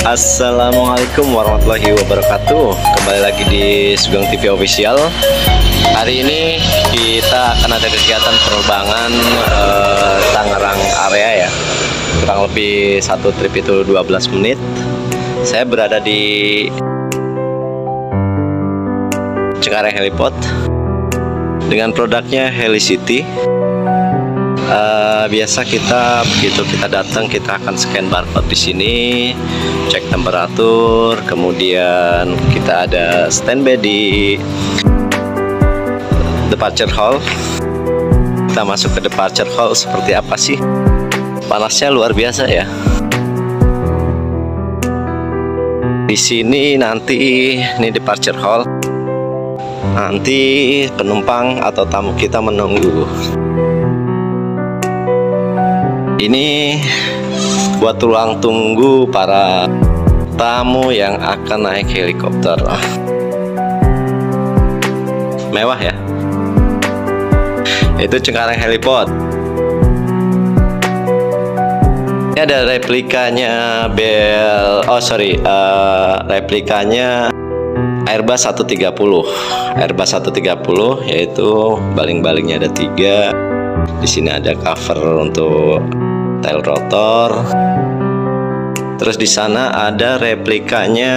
Assalamualaikum warahmatullahi wabarakatuh. Kembali lagi di Sugeng TV Official. Hari ini kita akan ada kegiatan penerbangan Tangerang area ya. Kurang lebih satu trip itu 12 menit. Saya berada di Cengkareng Heliport dengan produknya Helicity. Biasa begitu kita datang, kita akan scan barcode di sini, cek temperatur, kemudian kita ada standby di departure hall. Kita masuk ke departure hall, seperti apa sih? Panasnya luar biasa ya. Di sini nanti ini departure hall. Nanti penumpang atau tamu kita menunggu. Ini buat ruang tunggu para tamu yang akan naik helikopter. Mewah ya. Itu Cengkareng Heliport. Ini ada replikanya replikanya Airbus 130. Airbus 130 yaitu baling-balingnya ada 3. Di sini ada cover untuk tail rotor. Terus di sana ada replikanya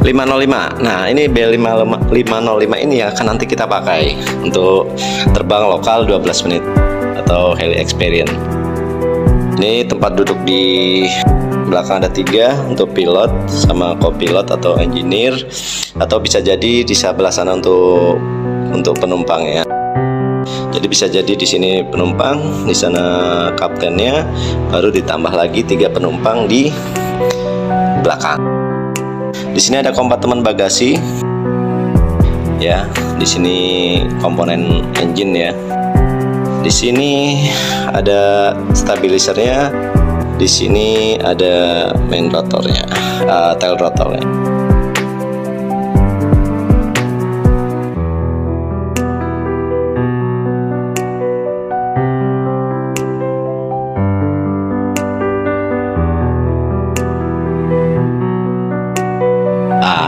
505. Nah, ini B505 ini yang akan nanti kita pakai untuk terbang lokal 12 menit atau heli experience. Ini tempat duduk di belakang ada 3 untuk pilot sama co-pilot atau engineer, atau bisa jadi di sebelah sana untuk penumpang ya. Jadi bisa jadi di sini penumpang, di sana kaptennya, baru ditambah lagi 3 penumpang di belakang. Di sini ada kompartemen bagasi, ya. Di sini komponen engine ya. Di sini ada stabilizernya. Di sini ada main rotornya, tail rotornya.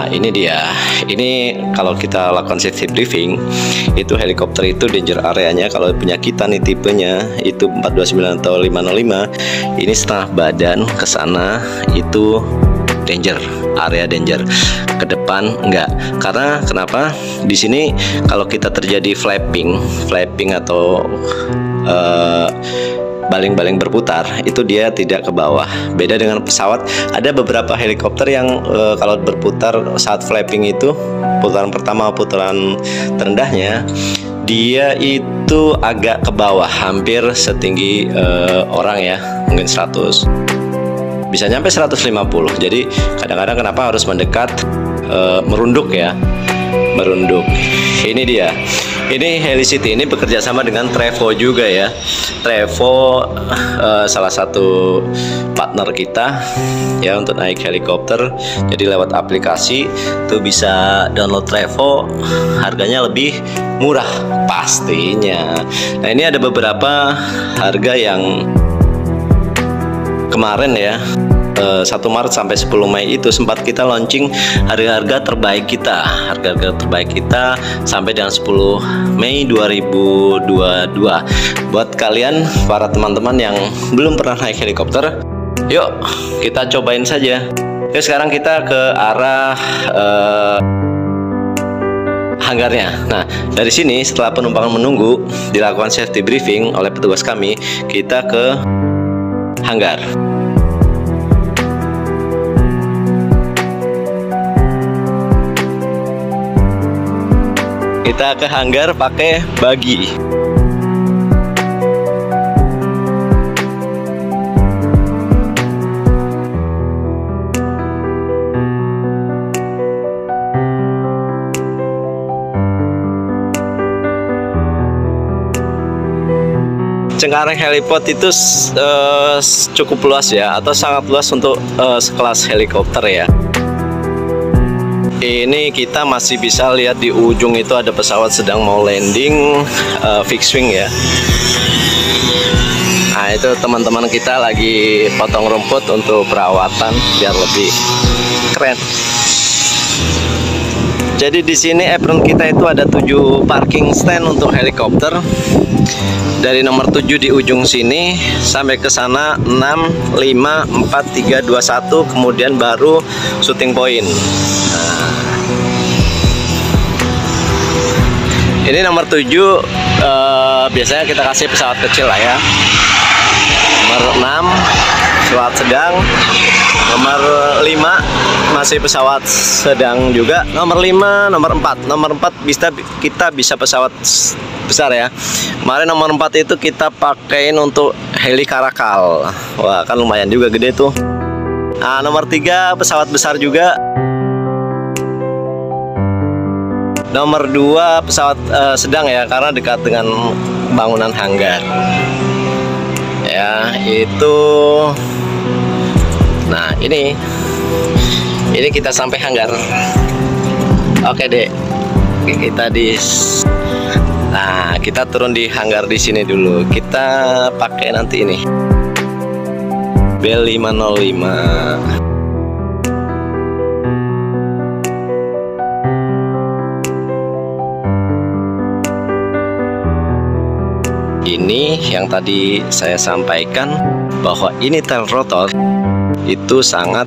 Ini dia. Ini kalau kita lakukan safety briefing, itu helikopter itu danger areanya kalau punya kita nih tipenya itu 429 atau 505, ini setengah badan ke sana itu danger, area danger. Ke depan enggak. Karena kenapa? Di sini kalau kita terjadi flapping atau baling-baling berputar, itu dia tidak ke bawah. Beda dengan pesawat, ada beberapa helikopter yang kalau berputar saat flapping itu, putaran pertama, putaran terendahnya, dia itu agak ke bawah, hampir setinggi orang ya, mungkin 100, bisa nyampe 150. Jadi kadang-kadang kenapa harus mendekat, merunduk ya, merunduk. Ini dia. Ini Helicity ini bekerja sama dengan Trevo juga ya. Trevo salah satu partner kita ya untuk naik helikopter. Jadi lewat aplikasi tuh bisa download Trevo, harganya lebih murah pastinya. Nah, ini ada beberapa harga yang kemarin ya, 1 Maret sampai 10 Mei itu sempat kita launching harga-harga terbaik kita, sampai dengan 10 Mei 2022. Buat kalian para teman-teman yang belum pernah naik helikopter, yuk kita cobain saja. Oke, sekarang kita ke arah hanggarnya. Nah, dari sini setelah penumpang menunggu dilakukan safety briefing oleh petugas kami, kita ke hanggar. Kita ke hanggar pakai buggy. Cengkareng Heliport itu cukup luas ya, atau sangat luas untuk sekelas helikopter ya. Ini kita masih bisa lihat di ujung itu ada pesawat sedang mau landing, fixed wing ya. Nah, itu teman-teman kita lagi potong rumput untuk perawatan biar lebih keren. Jadi di sini apron kita itu ada 7 parking stand untuk helikopter. Dari nomor 7 di ujung sini sampai ke sana 6, 5, 4, 3, 2, 1, kemudian baru shooting point. Nah, ini nomor 7 biasanya kita kasih pesawat kecil lah ya. Nomor 6 pesawat sedang, nomor 5 masih pesawat sedang juga, nomor 5, nomor 4 kita bisa pesawat besar ya. Kemarin nomor 4 itu kita pakein untuk heli Karakal. Wah, kan lumayan juga gede tuh. Nah, nomor 3 pesawat besar juga. Nomor 2 pesawat sedang ya, karena dekat dengan bangunan hanggar. Ya, itu. Nah, ini kita sampai hanggar. Oke, Dek. Kita kita turun di hanggar di sini dulu. Kita pakai nanti ini Bell 505. Ini yang tadi saya sampaikan bahwa ini tail rotor itu sangat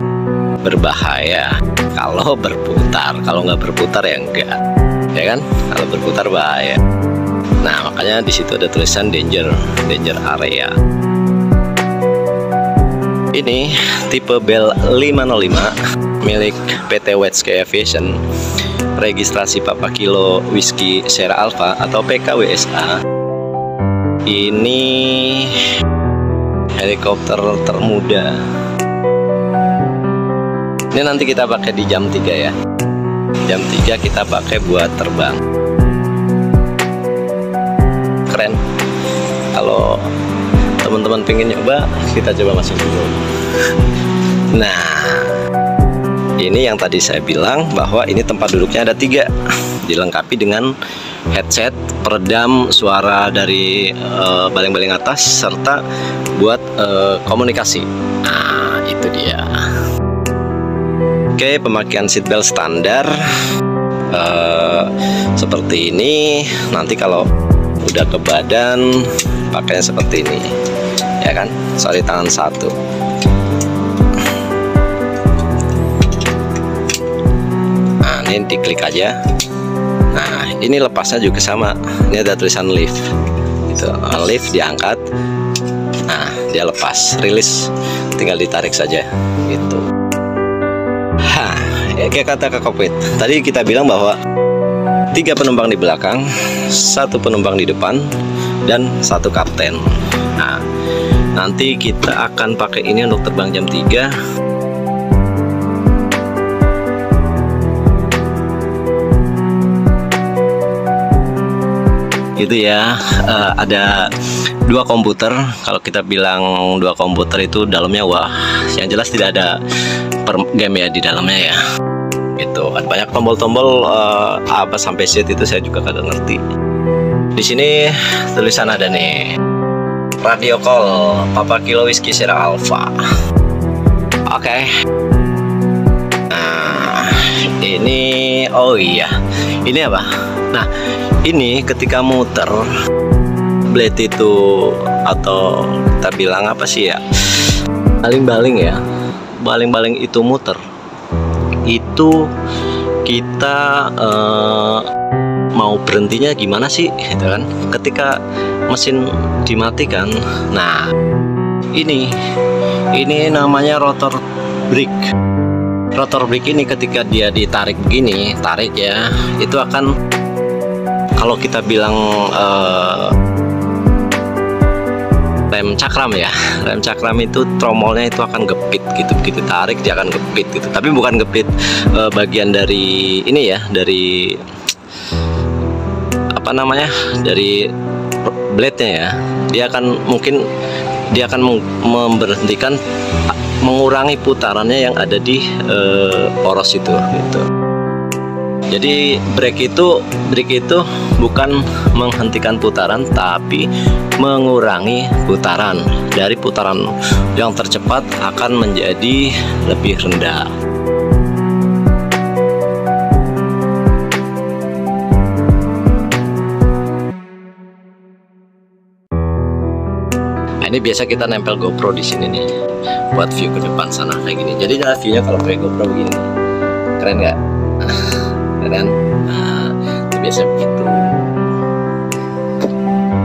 berbahaya kalau berputar. Kalau nggak berputar ya enggak, ya kan? Kalau berputar bahaya. Nah, makanya di situ ada tulisan danger area. Ini tipe Bell 505 milik PT Wetsky Aviation, registrasi Papa Kilo Whiskey Sierra Alpha atau PKWSA. Ini helikopter termuda. Ini nanti kita pakai di jam 3 ya. Jam 3 kita pakai buat terbang. Keren. Kalau teman-teman pengen nyoba, kita coba masuk dulu. Nah, ini yang tadi saya bilang bahwa ini tempat duduknya ada 3, dilengkapi dengan headset peredam suara dari baling-baling atas serta buat komunikasi. Nah, itu dia. Oke, pemakaian seatbelt standar seperti ini. Nanti kalau udah ke badan pakainya seperti ini, ya kan? Sorry, tangan 1. Nah, ini diklik aja. Nah, ini lepasnya juga sama. Ini ada tulisan lift. Itu lift diangkat. Nah, dia lepas, rilis, tinggal ditarik saja. Gitu. Kayak kata ke kokpit. Tadi kita bilang bahwa 3 penumpang di belakang, 1 penumpang di depan, dan 1 kapten. Nah, nanti kita akan pakai ini untuk terbang jam 3. Gitu ya. Ada 2 komputer. Kalau kita bilang 2 komputer itu dalamnya, wah, yang jelas tidak ada game ya di dalamnya ya. Gitu. Ada banyak tombol-tombol apa sampai Z itu saya juga kagak ngerti. Di sini tulisan ada nih, radio call Papa Kilo Whiskey Sierra Alpha. Oke. Nah, ini, oh iya, ini apa? Nah, ini ketika muter blade itu, atau kita bilang apa sih ya, baling-baling ya, baling-baling itu muter, itu kita mau berhentinya gimana sih, gitu kan? Ketika mesin dimatikan, nah ini namanya rotor brake. Rotor brake ini ketika dia ditarik begini, tarik ya, itu akan, kalau kita bilang rem cakram ya, rem cakram itu tromolnya itu akan gepit gitu, begitu tarik dia akan gepit gitu. Tapi bukan gepit bagian dari ini ya, dari apa namanya, dari blade-nya ya. Dia akan mungkin dia akan memberhentikan, mengurangi putarannya yang ada di poros itu gitu. Jadi break itu bukan menghentikan putaran, tapi mengurangi putaran. Dari putaran yang tercepat akan menjadi lebih rendah. Nah, ini biasa kita nempel GoPro di sini nih, buat view ke depan sana kayak gini. Jadi view-nya kalau pakai GoPro begini, keren nggak? Keren. Nah, itu biasa begitu.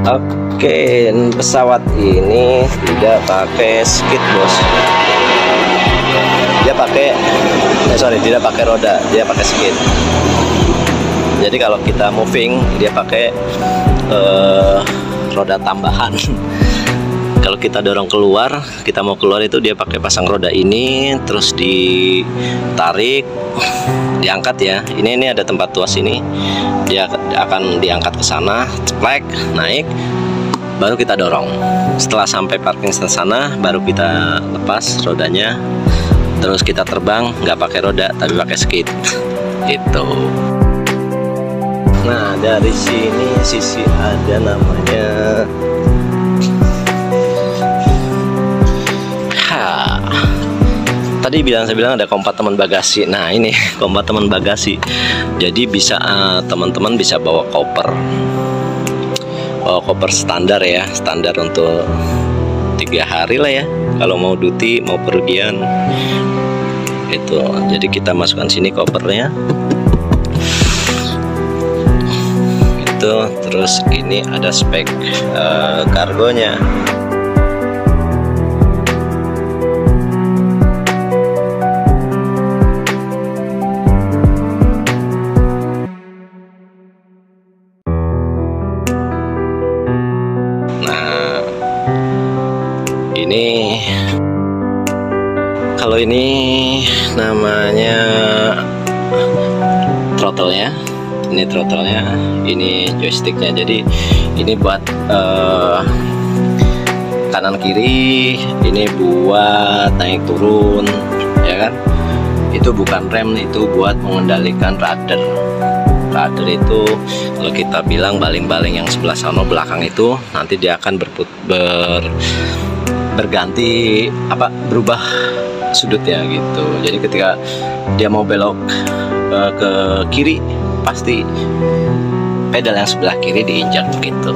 Oke, pesawat ini tidak pakai skid, bos. Dia pakai, tidak pakai roda, dia pakai skid. Jadi kalau kita moving, dia pakai roda tambahan. Kalau kita dorong keluar, kita mau keluar itu dia pakai pasang roda ini, terus ditarik, diangkat ya. Ini ada tempat tuas ini, dia akan diangkat ke sana, ceplek, naik, baru kita dorong. Setelah sampai parking sana, baru kita lepas rodanya, terus kita terbang, nggak pakai roda, tapi pakai skid. Itu. Nah, dari sisi ada namanya. Tadi saya bilang ada kompartemen bagasi. Nah, ini kompartemen bagasi. Jadi bisa teman-teman bisa bawa koper. Bawa koper standar ya, standar untuk 3 hari lah ya. Kalau mau duty, mau pergian. Itu. Jadi kita masukkan sini kopernya. Itu, terus ini ada spek kargonya. Ini kalau ini namanya throttle-nya, ini joysticknya. Jadi ini buat kanan kiri, ini buat naik turun, ya kan? Itu bukan rem, itu buat mengendalikan rudder. Rudder itu kalau kita bilang baling-baling yang sebelah sana belakang itu nanti dia akan berganti berubah sudut ya gitu. Jadi ketika dia mau belok ke kiri, pasti pedal yang sebelah kiri diinjak gitu.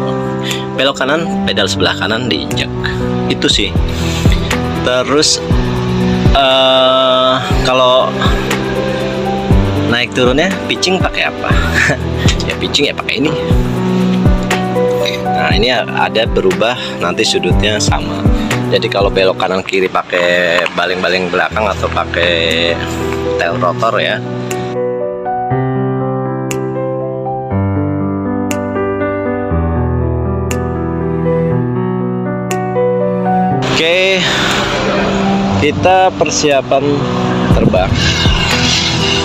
Belok kanan, pedal sebelah kanan diinjak. Itu sih. Terus kalau naik turunnya pitching pakai apa? Ya pitching ya pakai ini. Nah, ini ada berubah nanti sudutnya sama. Jadi kalau belok kanan kiri pakai baling-baling belakang atau pakai tail rotor ya. Oke, kita persiapan terbang.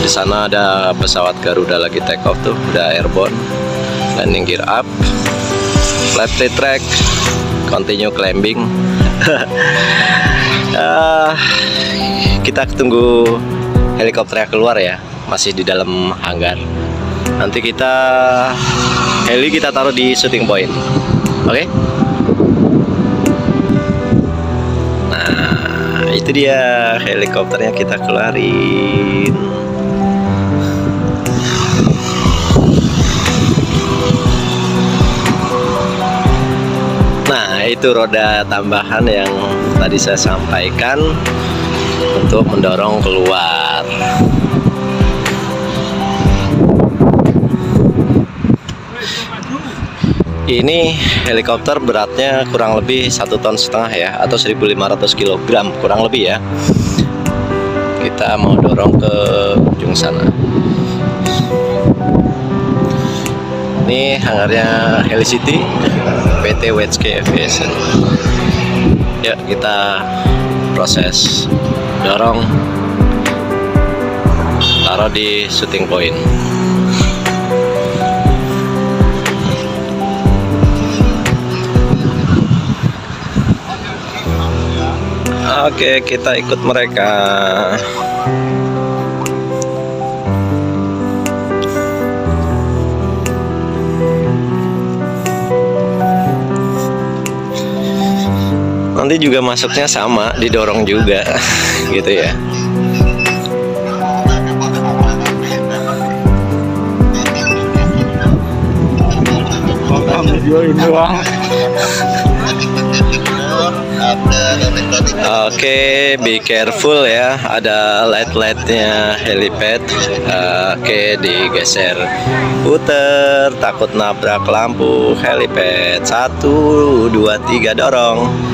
Di sana ada pesawat Garuda lagi take off tuh, udah airborne, landing gear up, flight track, continue climbing. Kita tunggu helikopternya keluar ya, masih di dalam hanggar. Nanti heli kita taruh di shooting point. Oke? Nah, itu dia helikopternya kita keluarin. Nah, itu roda tambahan yang tadi saya sampaikan untuk mendorong keluar. Ini helikopter beratnya kurang lebih 1,5 ton ya, atau 1.500 kg kurang lebih ya. Kita mau dorong ke ujung sana. Ini hangarnya Helicity PT WSK Aviation. Ya, kita proses dorong, taruh di shooting point. Oke, kita ikut mereka. Heli juga masuknya sama, didorong juga gitu ya. Oke, be careful ya, ada light-lightnya helipad. Oke, digeser, puter, takut nabrak lampu helipad. 1, 2, 3, dorong.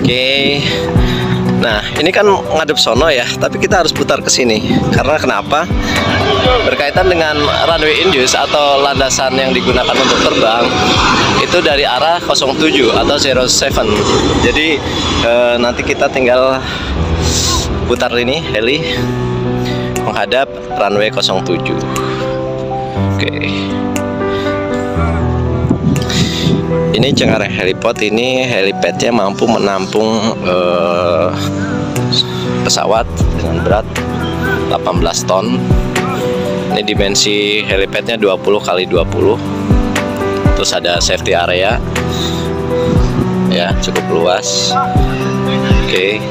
Oke. Nah, ini kan ngadep sono ya, tapi kita harus putar ke sini. Karena kenapa? Berkaitan dengan runway induce atau landasan yang digunakan untuk terbang itu dari arah 07 atau 07. Jadi nanti kita tinggal putar ini heli menghadap runway 07. Oke. Ini Cengkareng Heliport, ini helipadnya mampu menampung pesawat dengan berat 18 ton. Ini dimensi helipadnya 20 kali 20. Terus ada safety area, ya cukup luas. Oke.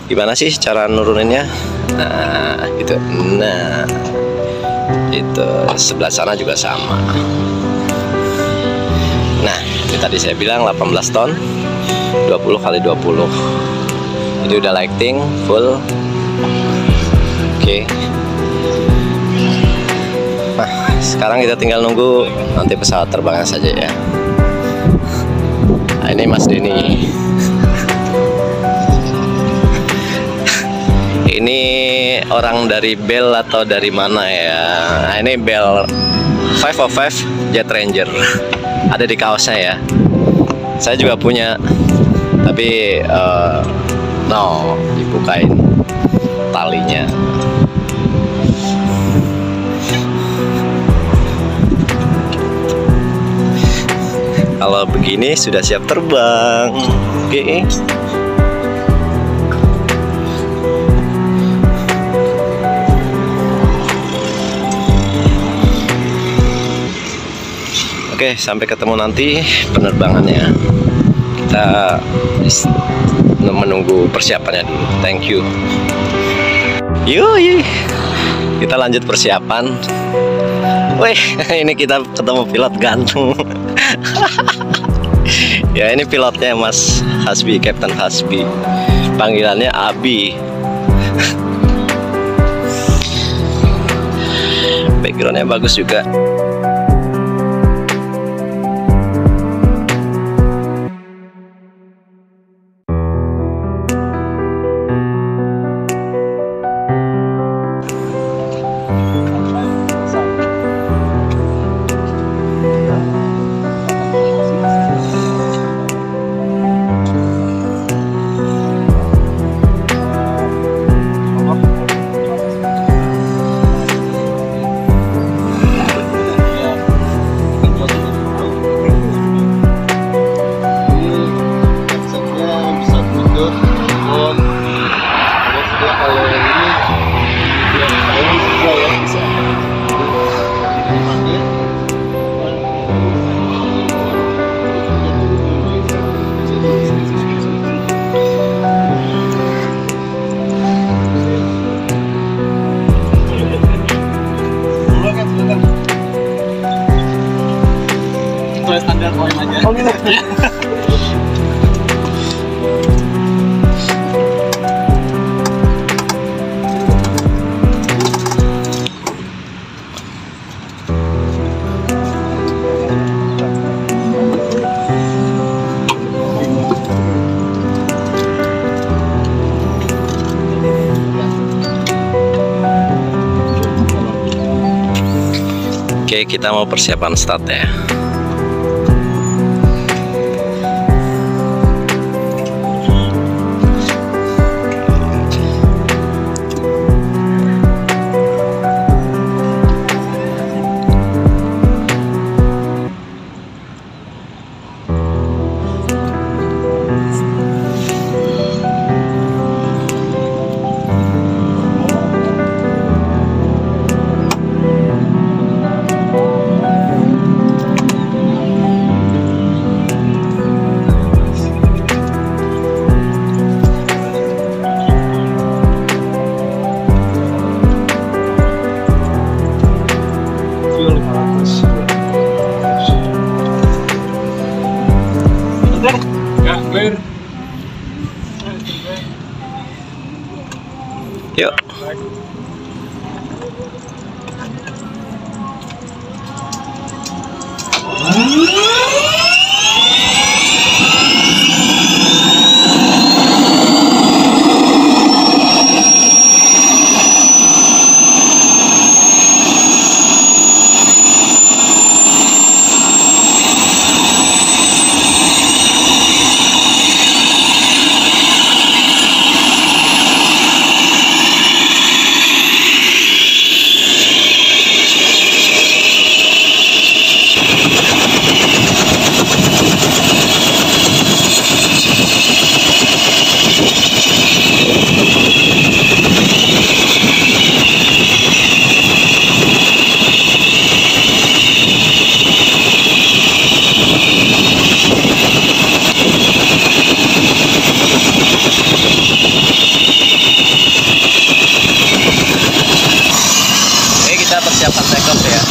Gimana sih cara nuruninnya? Nah, gitu. Nah, itu sebelah sana juga sama. Nah, ini tadi saya bilang 18 ton, 20 kali 20. Ini udah lighting full. Oke. Nah, sekarang kita tinggal nunggu nanti pesawat terbangnya saja ya. Nah, ini Mas Denny. Ini orang dari Bell atau dari mana ya? Nah, ini Bell 505 Jet Ranger. Ada di kaosnya ya. Saya juga punya, tapi no, dibukain talinya. Kalau begini sudah siap terbang. Oke. Oke, sampai ketemu nanti penerbangannya. Kita menunggu persiapannya dulu. Thank you. Yuk, kita lanjut persiapan. Wih, ini kita ketemu pilot ganteng. Ya, ini pilotnya Mas Hasbi, Captain Hasbi. Panggilannya Abi. Backgroundnya bagus juga. Standar poin aja. Oh gitu. Oke, kita mau persiapan start ya. Yuk. Kita persiapan take off ya.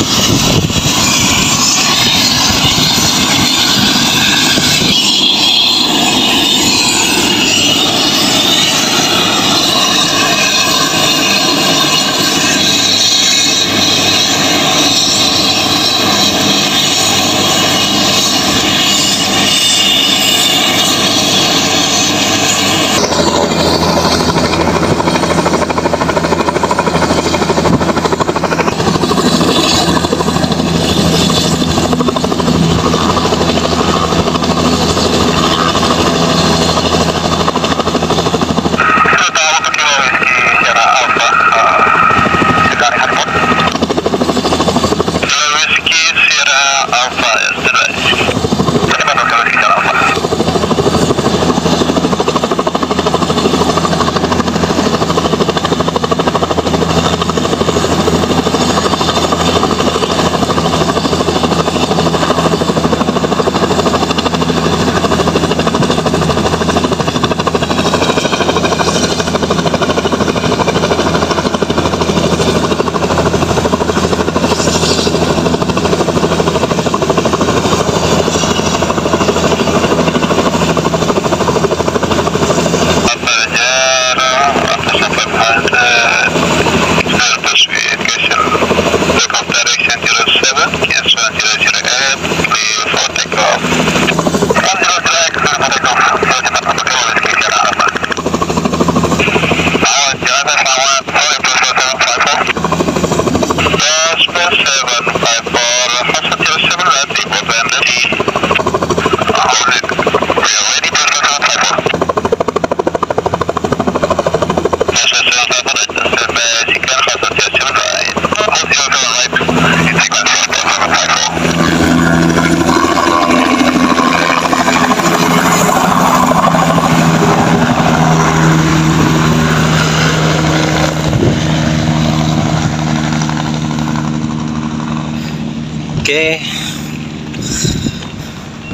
Oke,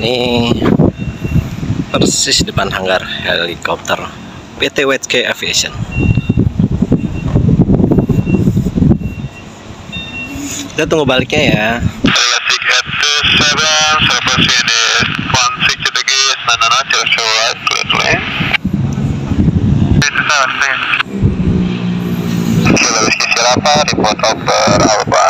ini persis depan hanggar helikopter PT WK Aviation. Kita tunggu baliknya ya. Report over Alpha.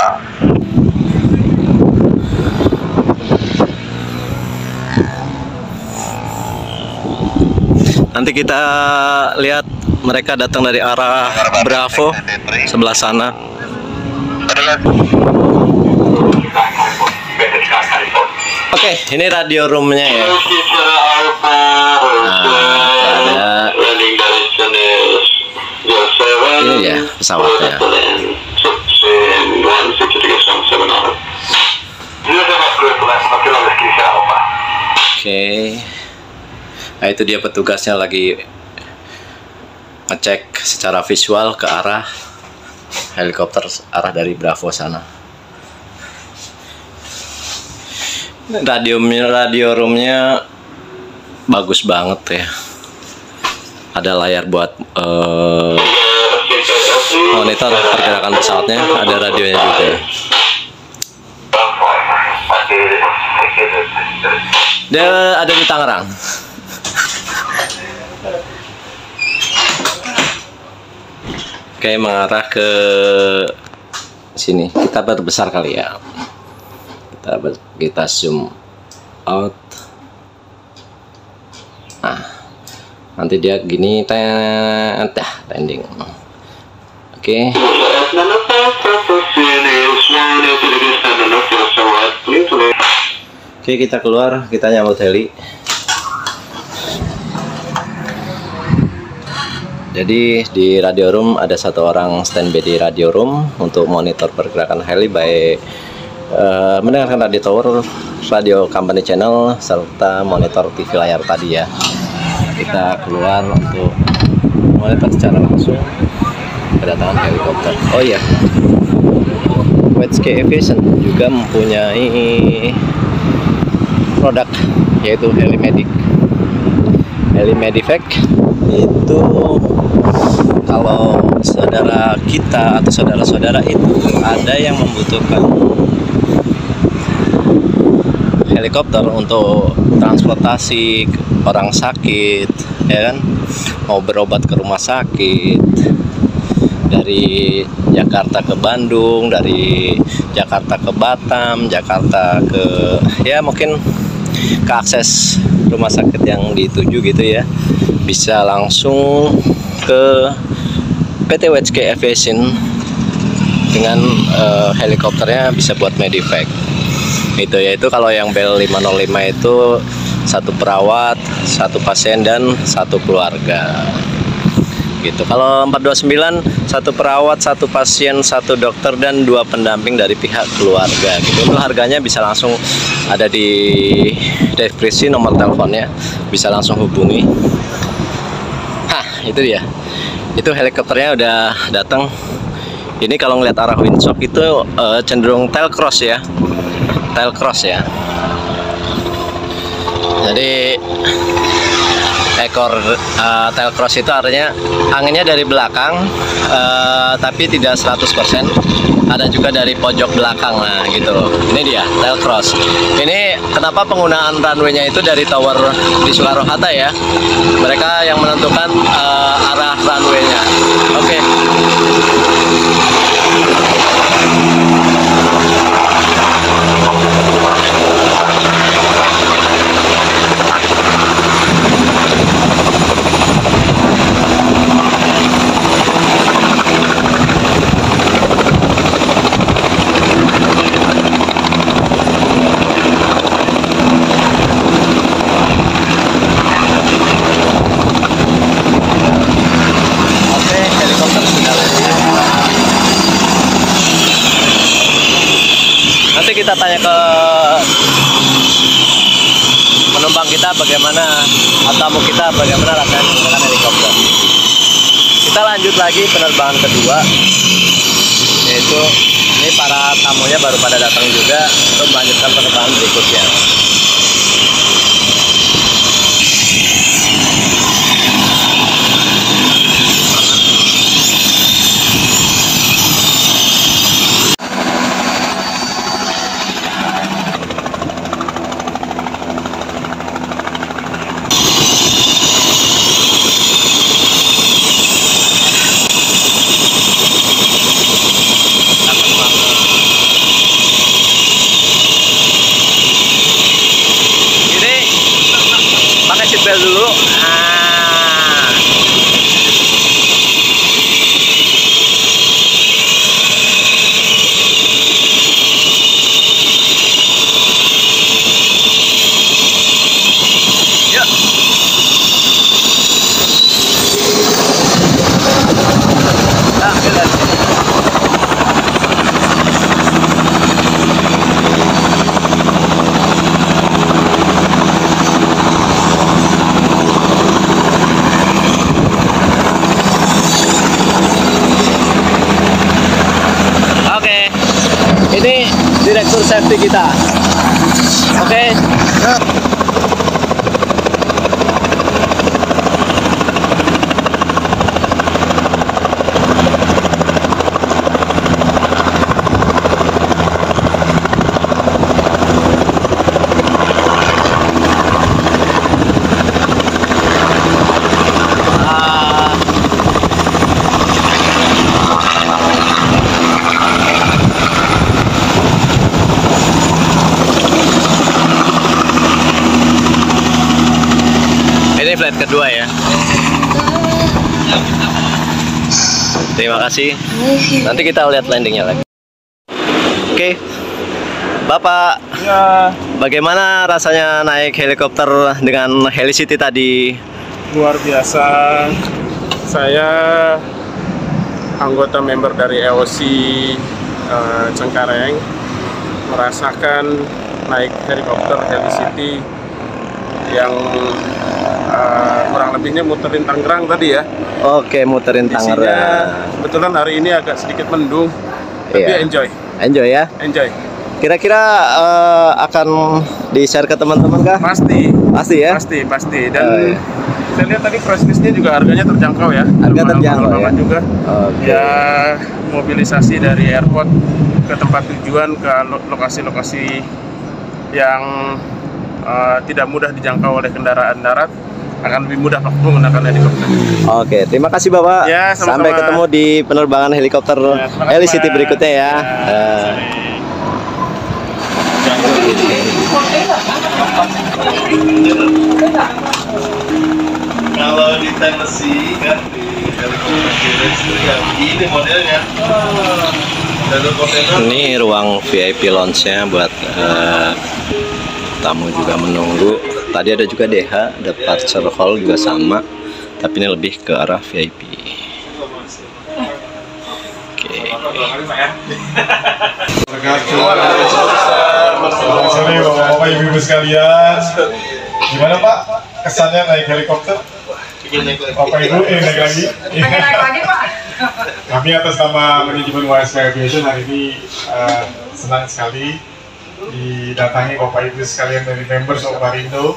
Nanti kita lihat mereka datang dari arah Bravo sebelah sana. Oke, ini radio roomnya ya. Nah, ada ini ya pesawatnya. Oke. Nah, itu dia petugasnya lagi ngecek secara visual ke arah helikopter, arah dari Bravo sana. Radio roomnya bagus banget ya. Ada layar buat monitor pergerakan pesawatnya, ada radionya juga. Dia ada di Tangerang. Oke, mengarah ke sini. Kita perbesar kali ya. Kita zoom out. Nah, nanti dia gini, landing. Oke. Oke, kita keluar, kita nyambut heli. Jadi di radio room ada satu orang standby di radio room untuk monitor pergerakan heli, baik mendengarkan radio tower, radio company channel, serta monitor TV layar tadi ya. Kita keluar untuk monitor secara langsung kedatangan helikopter. Oh iya, WHK Aviation juga mempunyai produk yaitu Helimedic. Helimedivac itu kalau saudara kita atau saudara-saudara itu ada yang membutuhkan helikopter untuk transportasi orang sakit, ya kan, mau berobat ke rumah sakit dari Jakarta ke Bandung, dari Jakarta ke Batam, Jakarta ke ya mungkin ke akses rumah sakit yang dituju gitu ya, bisa langsung ke PT WHK Aviation dengan helikopternya bisa buat medevac. Itu yaitu kalau yang Bell 505 itu satu perawat, satu pasien dan satu keluarga. Gitu. Kalau 429 satu perawat, satu pasien, satu dokter dan 2 pendamping dari pihak keluarga. Gitu. Itu harganya bisa langsung ada di deskripsi nomor teleponnya, bisa langsung hubungi. Hah, itu dia. Itu helikopternya udah datang. Ini kalau ngeliat arah windshock itu cenderung tail cross ya. Tail cross ya. Jadi ekor tail cross itu artinya anginnya dari belakang, tapi tidak 100%. Ada juga dari pojok belakang, nah gitu loh. Ini dia tail cross. Ini kenapa penggunaan runway-nya itu dari tower di Soekarno Hatta ya. Mereka yang menentukan arah runway-nya. Oke. Nanti kita tanya ke penumpang kita bagaimana, atau tamu kita bagaimana rasanya menggunakan helikopter. Kita lanjut lagi penerbangan kedua, yaitu ini para tamunya baru pada datang juga untuk melanjutkan penerbangan berikutnya. Seatbelt dulu. Yuk. Nah, kita ini direktur safety kita. Oke. flight kedua ya. Terima kasih. Nanti kita lihat landingnya lagi. Oke, Bapak. Ya, Bagaimana rasanya naik helikopter dengan Helicity tadi? luar biasa. Saya anggota member dari EOC Cengkareng merasakan naik helikopter Helicity yang kurang lebihnya muterin Tangerang tadi ya. Oke, muterin Kondisinya Tangerang. kebetulan hari ini agak sedikit mendung, tapi Iya. enjoy. Enjoy ya. Enjoy. Kira-kira akan di-share ke teman-teman kah? Pasti. Pasti ya. Pasti. Dan Oh, iya. saya lihat tadi price listnya juga harganya terjangkau ya. Harga terjangkau Mahal-mahal ya. banget juga. Oke. Ya, mobilisasi dari airport ke tempat tujuan ke lokasi-lokasi yang tidak mudah dijangkau oleh kendaraan darat akan lebih mudah menggunakan helikopter. Oke, terima kasih Bapak. Ya, sama-sama. Sampai ketemu di penerbangan helikopter Ya, terima kasih, Helicity Mas. berikutnya ya. Kalau di Tennessee kan di helikopter itu yang ini modelnya. Jalur kontainer. Ini ruang VIP lounge-nya buat tamu juga menunggu. Tadi ada juga DH, departure hall juga sama, tapi ini lebih ke arah VIP. Oke. Selamat sore Bapak-Bapak, Ibu-Ibu sekalian. Gimana Pak kesannya naik helikopter? Bapak Ibu naik lagi? Kami atas nama manajemen WSP Aviation hari ini senang sekali didatangi Bapak Ibu sekalian dari members of Barindo.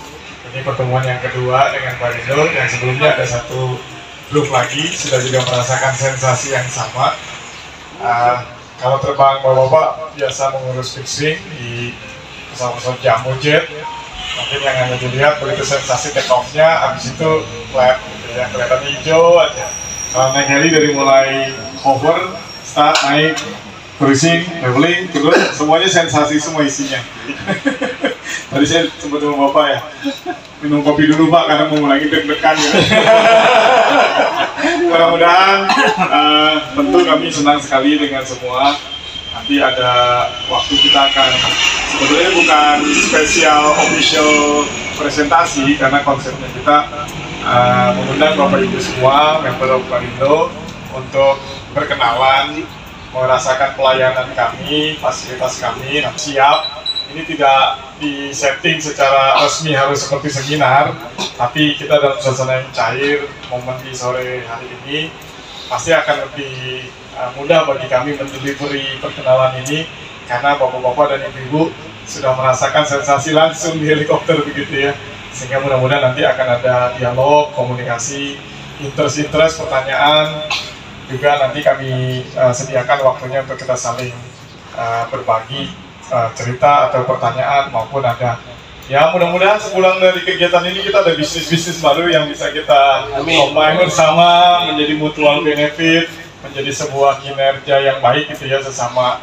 Ini pertemuan yang kedua dengan Barindo, yang sebelumnya ada satu grup lagi sudah juga merasakan sensasi yang sama. Kalau terbang Bapak-Bapak biasa mengurus fixing di pesawat-pesawat jumbo jet, mungkin yang hanya dilihat begitu sensasi take off-nya, habis itu flat gitu ya, kelihatan hijau aja. Kalau naik heli dari mulai hover, start, naik, cruising, leveling, terus semuanya sensasi semua isinya. Tadi saya sempat sama Bapak ya, minum kopi dulu Pak karena mau lagi deg-degan ya. Mudah-mudahan tentu kami senang sekali dengan semua. Nanti ada waktu kita akan, sebetulnya bukan spesial official presentasi karena konsepnya kita mengundang Bapak Ibu semua member of Barindo untuk berkenalan, merasakan pelayanan kami, fasilitas kami, siap. Ini tidak disetting secara resmi harus seperti seminar, tapi kita dalam suasana yang cair, momen di sore hari ini pasti akan lebih mudah bagi kami mendelivery perkenalan ini karena bapak-bapak dan ibu-ibu sudah merasakan sensasi langsung di helikopter begitu ya, sehingga mudah-mudahan nanti akan ada dialog, komunikasi, interest, pertanyaan, juga nanti kami sediakan waktunya untuk kita saling berbagi cerita atau pertanyaan maupun ada ya mudah-mudahan sepulang dari kegiatan ini kita ada bisnis-bisnis baru yang bisa kita combine bersama menjadi mutual benefit, menjadi sebuah kinerja yang baik gitu ya, sesama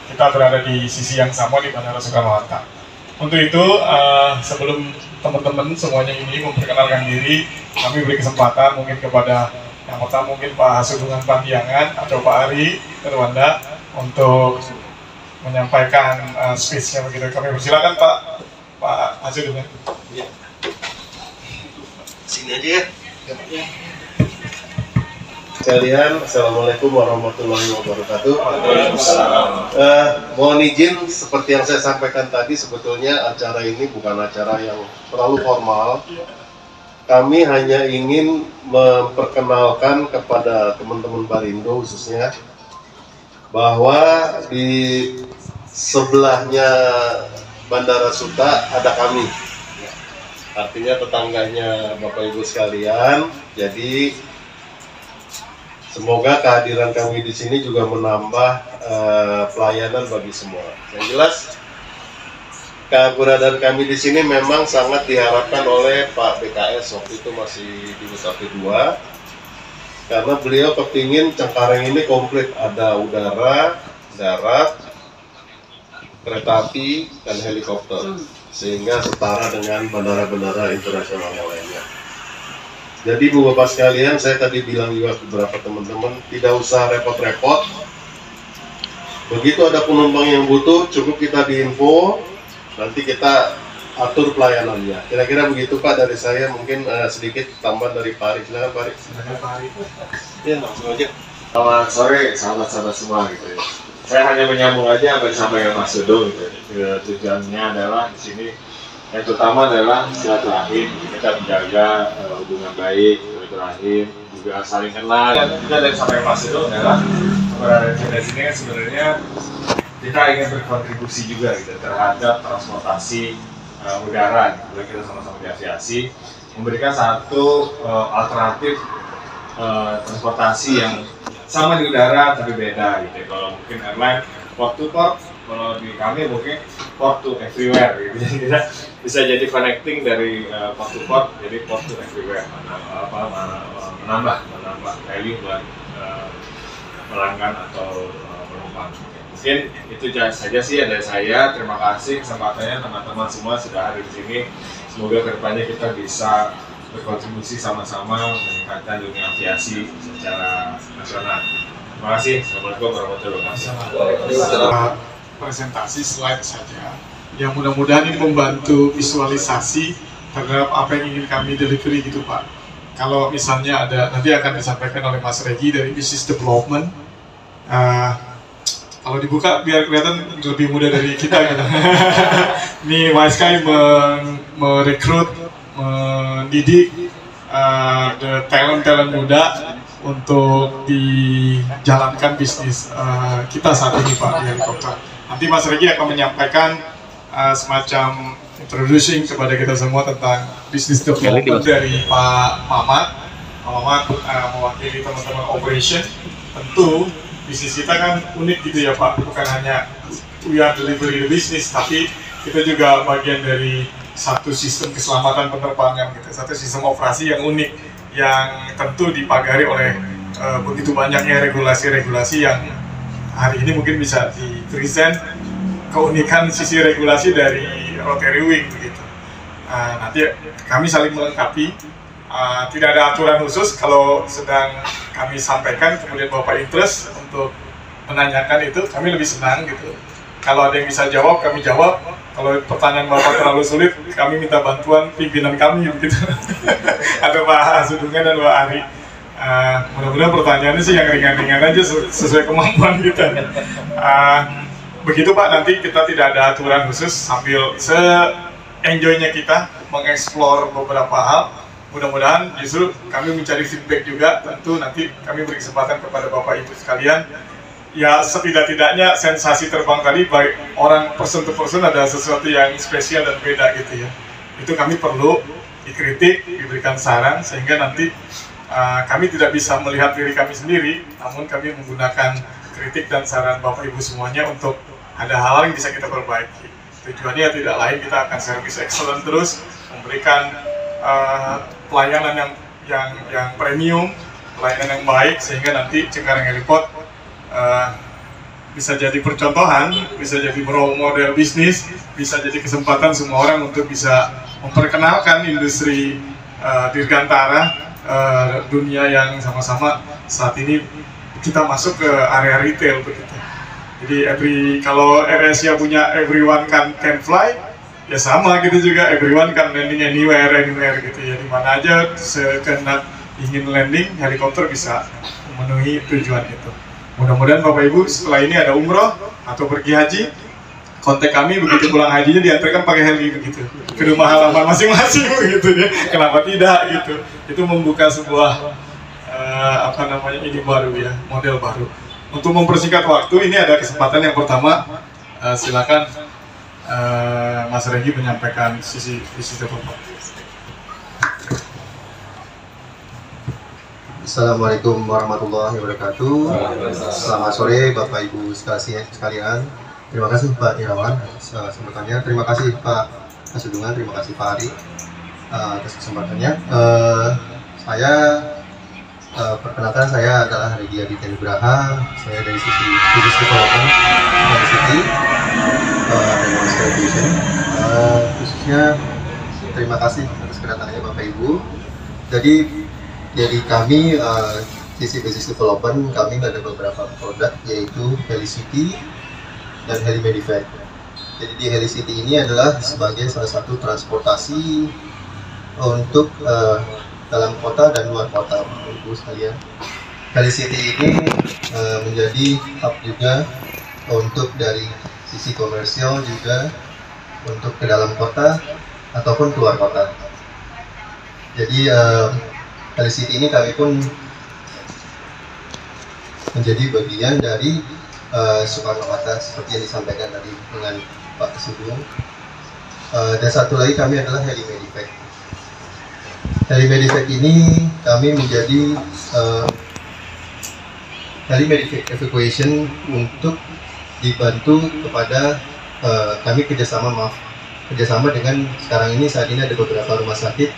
kita berada di sisi yang sama di Bandara Soekarno-Hatta. Untuk itu sebelum teman-teman semuanya ini memperkenalkan diri, kami beri kesempatan mungkin kepada yang pertama mungkin Pak Hasudungan Pandiangan atau Pak Ari Terwanda untuk menyampaikan speech-nya begitu. Kami persilakan Pak Hasudungan. Ya. Sini aja ya. Sekalian, Assalamualaikum warahmatullahi wabarakatuh. Mohon izin, seperti yang saya sampaikan tadi, sebetulnya acara ini bukan acara yang terlalu formal. Kami hanya ingin memperkenalkan kepada teman-teman Barindo khususnya bahwa di sebelahnya Bandara Suta ada kami, artinya tetangganya Bapak Ibu sekalian. Jadi semoga kehadiran kami di sini juga menambah pelayanan bagi semua. Yang jelas keberadaan kami di sini memang sangat diharapkan oleh Pak BKS waktu itu masih di Nusa Kedua, karena beliau kepingin Cengkareng ini komplit, ada udara, darat, kereta api, dan helikopter, sehingga setara dengan bandara-bandara internasional yang lainnya. Jadi Bu Bapak sekalian, saya tadi bilang juga ke beberapa teman-teman, tidak usah repot-repot. Begitu ada penumpang yang butuh, cukup kita diinfo, nanti kita atur pelayanannya. Kira-kira begitu Pak dari saya, mungkin sedikit tambahan dari Pak Ari. Silakan Pak Ari. Ya, langsung aja. Selamat sore sahabat-sahabat semua gitu ya. Saya hanya menyambung aja apa yang disampaikan Mas Dodo gitu. Tujuannya adalah di sini yang terutama adalah silaturahim, kita menjaga hubungan baik, silaturahim, juga saling kenal. Dan juga dari sampai Mas Dodo adalah keberadaan kita di sini kan sebenarnya kita ingin berkontribusi juga gitu terhadap transportasi udara. Gitu. Kita sama-sama di aviasi memberikan satu alternatif transportasi yang sama di udara tapi beda gitu. Kalau mungkin airline port to port, kalau di kami mungkin port to everywhere gitu. Jadi kita bisa jadi connecting dari port to port, jadi port to everywhere. Menambah value buat pelanggan atau penumpang. Mungkin itu saja sih dari saya. Terima kasih kesempatannya teman-teman semua sudah hadir di sini. Semoga kedepannya kita bisa berkontribusi sama-sama meningkatkan dunia aviasi secara nasional. Terima kasih. Assalamualaikum warahmatullahi wabarakatuh. Presentasi slide saja. Yang mudah-mudahan ini membantu visualisasi terhadap apa yang ingin kami delivery gitu Pak. Kalau misalnya ada, nanti akan disampaikan oleh Mas Regi dari Business Development. Kalau dibuka biar kelihatan lebih mudah dari kita gitu. Ini MySky merekrut, mendidik talent muda untuk dijalankan bisnis kita saat ini Pak di helikopter. Nanti Mas Regi akan menyampaikan semacam introducing kepada kita semua tentang bisnis development dari Pak Mamat. Pak Mamat mewakili teman-teman operation. Tentu bisnis kita kan unik gitu ya Pak, bukan hanya we are delivering the business, tapi kita juga bagian dari satu sistem keselamatan penerbangan gitu, satu sistem operasi yang unik yang tentu dipagari oleh begitu banyaknya regulasi-regulasi yang hari ini mungkin bisa di-present keunikan sisi regulasi dari Rotary Wing begitu. Nanti kami saling melengkapi, tidak ada aturan khusus. Kalau sedang kami sampaikan kemudian Bapak interest untuk menanyakan itu, kami lebih senang gitu. Kalau ada yang bisa jawab, kami jawab. Kalau pertanyaan Bapak terlalu sulit, kami minta bantuan pimpinan kami begitu. Ada Pak Sudungan dan Pak Ari. Mudah-mudahan pertanyaannya sih yang ringan-ringan aja sesuai kemampuan kita. Begitu Pak, nanti kita tidak ada aturan khusus, sambil se-enjoy-nya kita mengeksplor beberapa hal. Mudah-mudahan justru kami mencari feedback juga, tentu nanti kami beri kesempatan kepada Bapak Ibu sekalian. Ya setidak-tidaknya sensasi terbang tadi baik orang person to person ada sesuatu yang spesial dan beda gitu ya. Itu kami perlu dikritik, diberikan saran sehingga nanti kami tidak bisa melihat diri kami sendiri, namun kami menggunakan kritik dan saran Bapak Ibu semuanya untuk ada hal yang bisa kita perbaiki. Tujuannya tidak lain, kita akan service excellent terus, memberikan pelayanan yang premium, pelayanan yang baik sehingga nanti Cengkareng Heliport bisa jadi percontohan, bisa jadi role model bisnis, bisa jadi kesempatan semua orang untuk bisa memperkenalkan industri dirgantara dunia yang sama-sama saat ini kita masuk ke area retail begitu. Jadi kalau AirAsia punya everyone can fly, ya sama gitu juga everyone can landing anywhere gitu ya, di mana aja sekendak ingin landing helikopter bisa memenuhi tujuan itu. Mudah-mudahan Bapak Ibu setelah ini ada umroh atau pergi haji, kontak kami begitu pulang hajinya diantarkan pakai heli begitu ke rumah halaman masing-masing begitu ya. Kenapa tidak gitu? Itu membuka sebuah ini baru ya, model baru. Untuk mempersingkat waktu, ini ada kesempatan yang pertama, silakan Mas Regi menyampaikan sisi development. Assalamualaikum warahmatullahi wabarakatuh. Selamat sore Bapak Ibu sekalian. Terima kasih Pak Irawan sambutannya. Terima kasih Pak Sudungan. Terima kasih Pak Ari atas kesempatannya. Saya perkenalkan, saya adalah Regi Aditya Nugraha. Saya dari sisi Business Development dari City Dynamics Aviation. Khususnya terima kasih atas kedatangannya Bapak Ibu. Jadi Jadi kami sisi business development kami ada beberapa produk yaitu Helicity dan Helimedevac. Jadi di Helicity ini adalah sebagai salah satu transportasi untuk dalam kota dan luar kota, Ibu sekalian. Helicity ini menjadi hub juga untuk dari sisi komersial juga untuk ke dalam kota ataupun keluar kota. Jadi Helicity ini kami pun menjadi bagian dari Soekarno-Hatta seperti yang disampaikan tadi dengan Pak Sugeng. Dan satu lagi kami adalah Helimedevac. Helimedevac ini kami menjadi Helimedevac evacuation untuk dibantu kepada kami kerjasama dengan saat ini ada beberapa rumah sakit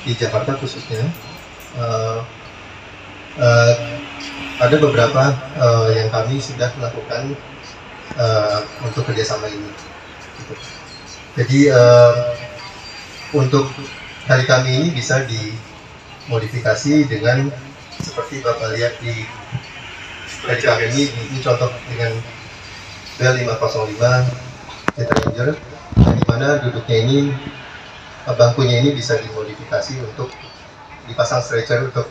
di Jakarta khususnya. Ada beberapa yang kami sudah melakukan untuk kerjasama ini. Jadi untuk heli kami ini bisa dimodifikasi dengan seperti Bapak lihat di heli kami ini contoh dengan Bell 505 Challenger, di mana duduknya ini bangkunya ini bisa dimodifikasi untuk dipasang stretcher untuk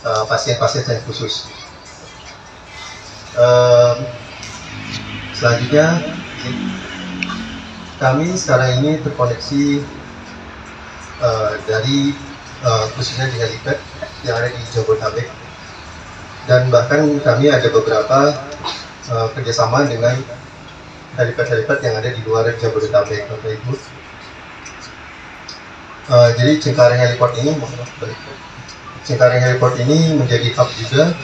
pasien-pasien yang khusus. Selanjutnya kami sekarang ini terkoneksi dari khususnya di helipad yang ada di Jabodetabek, dan bahkan kami ada beberapa kerjasama dengan helipad-helipad yang ada di luar Jabodetabek, Bapak Ibu. Jadi Cengkareng Heliport ini menjadi hub juga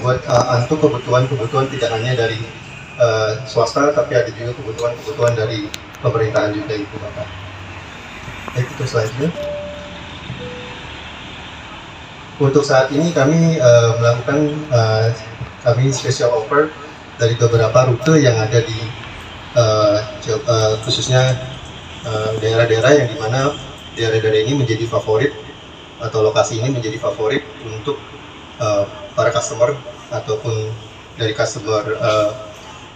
buat untuk kebutuhan tidak hanya dari swasta, tapi ada juga kebutuhan dari pemerintahan juga, Ibu Bapak. Baik, itu selanjutnya. Untuk saat ini kami melakukan kami special offer dari beberapa rute yang ada di khususnya daerah-daerah yang dimana daerah-daerah ini menjadi favorit atau lokasi ini menjadi favorit untuk para customer ataupun dari customer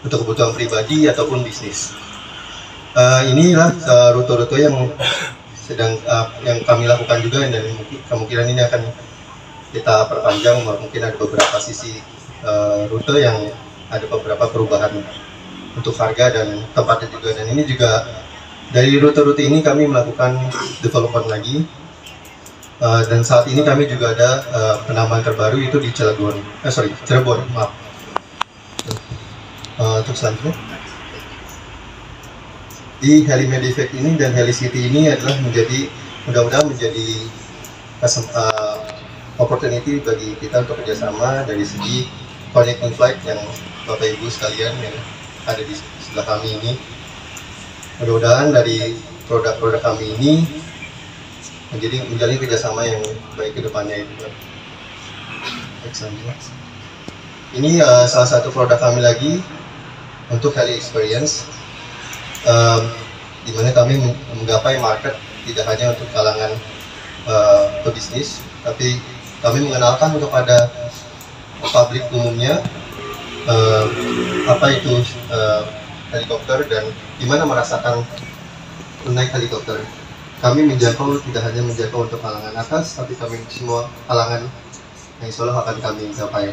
untuk kebutuhan pribadi ataupun bisnis. Inilah rute-rute yang sedang yang kami lakukan juga, dan kemungkinan ini akan kita perpanjang. Mungkin ada beberapa sisi rute yang ada beberapa perubahan untuk harga dan tempatnya juga, dan ini juga dari rute-rute ini kami melakukan development lagi. Dan saat ini kami juga ada penambahan terbaru itu di Cirebon, maaf. Untuk selanjutnya di Helimedevac ini dan Helicity ini adalah mudah-mudahan menjadi opportunity bagi kita untuk kerjasama dari segi connecting flight yang Bapak Ibu sekalian yang ada di sebelah kami ini. Mudah-mudahan dari produk-produk kami ini menjalin kerjasama yang baik ke depannya itu. Ini salah satu produk kami lagi untuk Heli Experience, di mana kami menggapai market tidak hanya untuk kalangan pebisnis, tapi kami mengenalkan kepada publik umumnya apa itu helikopter dan gimana merasakan naik helikopter. Kami menjangkau tidak hanya menjangkau untuk kalangan atas, tapi kami semua kalangan yang insya Allah akan kami capai.